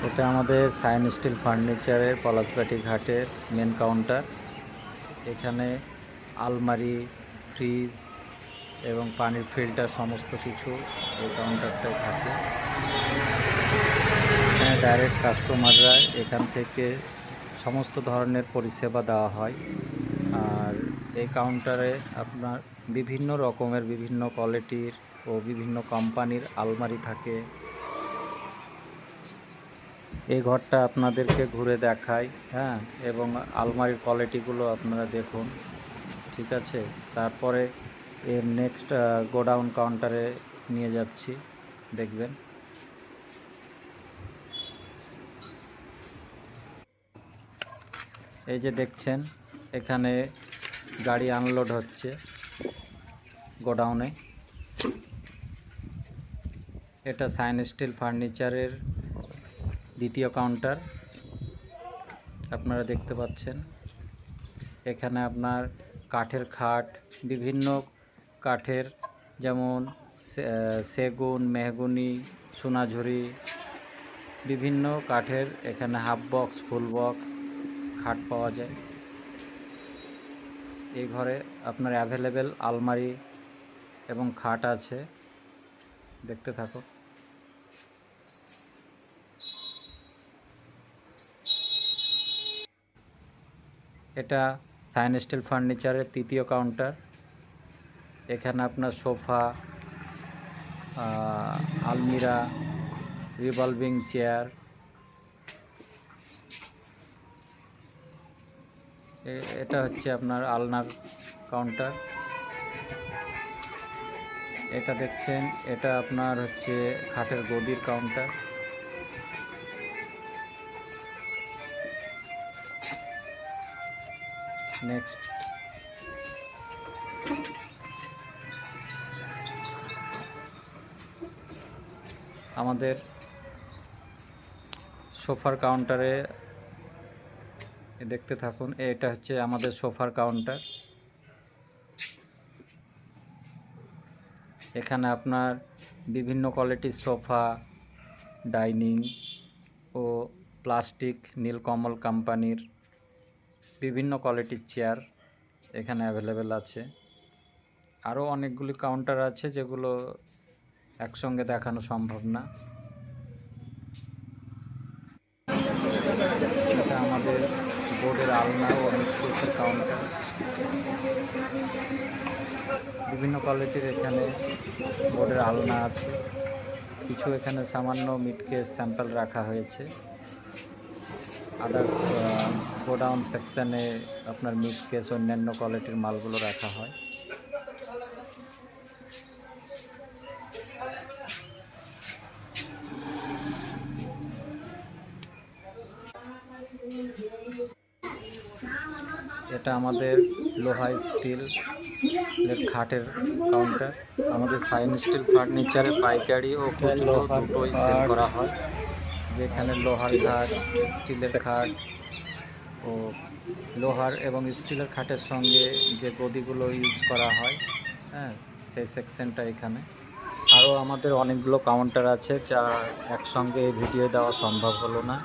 এটা আমাদের sign still ফার্নিচারের পলাশবাটি ঘাটের মেন কাউন্টার। এখানে আলমারি, ফ্রিজ এবং পানির ফিল্টার সমস্ত কিছু এই কাউন্টারটায় থাকে। এখানে ডাইরেক্ট কাস্টমাররা এখান থেকে সমস্ত ধরনের পরিষেবা দেওয়া হয়। আর এই কাউন্টারে আপনার বিভিন্ন রকমের, বিভিন্ন কোয়ালিটির ও বিভিন্ন কোম্পানির আলমারি থাকে। এই ঘরটা আপনাদেরকে ঘুরে দেখাই, হ্যাঁ, এবং আলমারির কোয়ালিটিগুলো আপনারা দেখুন, ঠিক আছে। তারপরে এর নেক্সট গোডাউন কাউন্টারে নিয়ে যাচ্ছি, দেখবেন। এই যে দেখছেন, এখানে গাড়ি আনলোড হচ্ছে গোডাউনে। এটা সাইন স্টিল ফার্নিচারের দ্বিতীয় কাউন্টার আপনারা দেখতে পাচ্ছেন। এখানে আপনার কাঠের খাট, বিভিন্ন কাঠের, যেমন সেগুন, মেহগনি, সোনাঝুরি, বিভিন্ন কাঠের এখানে হাফ বক্স, ফুল বক্স খাট পাওয়া যায়। এই ঘরে আপনার অ্যাভেলেবেল আলমারি এবং খাট আছে, দেখতে থাকো। এটা সাইন স্টিল ফার্নিচারের তৃতীয় কাউন্টার। এখানে আপনার সোফা, আলমিরা, রিভলভিং চেয়ার, এটা হচ্ছে আপনার আলনার কাউন্টার। এটা দেখছেন, এটা আপনার হচ্ছে খাটের গদির কাউন্টার। নেক্সট আমাদের সোফার কাউন্টারে দেখতে থাকুন। এটা হচ্ছে আমাদের সোফার কাউন্টার। এখানে আপনার বিভিন্ন কোয়ালিটির সোফা, ডাইনিং ও প্লাস্টিক, নীলকমল কোম্পানির বিভিন্ন কোয়ালিটির চেয়ার এখানে অ্যাভেলেবেল আছে। আরও অনেকগুলি কাউন্টার আছে যেগুলো একসঙ্গে দেখানো সম্ভব না। এটা আমাদের বোর্ডের আলনা ও মিটকেসের কাউন্টার। বিভিন্ন কোয়ালিটির এখানে বোর্ডের আলনা আছে। কিছু এখানে সামান্য মিটকেস স্যাম্পল রাখা হয়েছে। আদার্স গোডাউন সেকশানে আপনার মিটকেস অন্যান্য কোয়ালিটির মালগুলো রাখা হয়। এটা আমাদের লোহা স্টিল খাটের কাউন্টার। আমাদের সাইন স্টিল ফার্নিচারে পাইকারি ও খুচরো দুটোই সেল করা হয়। যেখানে লোহার খাট, স্টিলের খাট ও লোহার এবং স্টিলের খাটের সঙ্গে যে গদিগুলো ইউজ করা হয়, হ্যাঁ, সেই সেকশনটা এখানে। আরও আমাদের অনেকগুলো কাউন্টার আছে যা একসঙ্গে ভিডিও দেওয়া সম্ভব হলো না।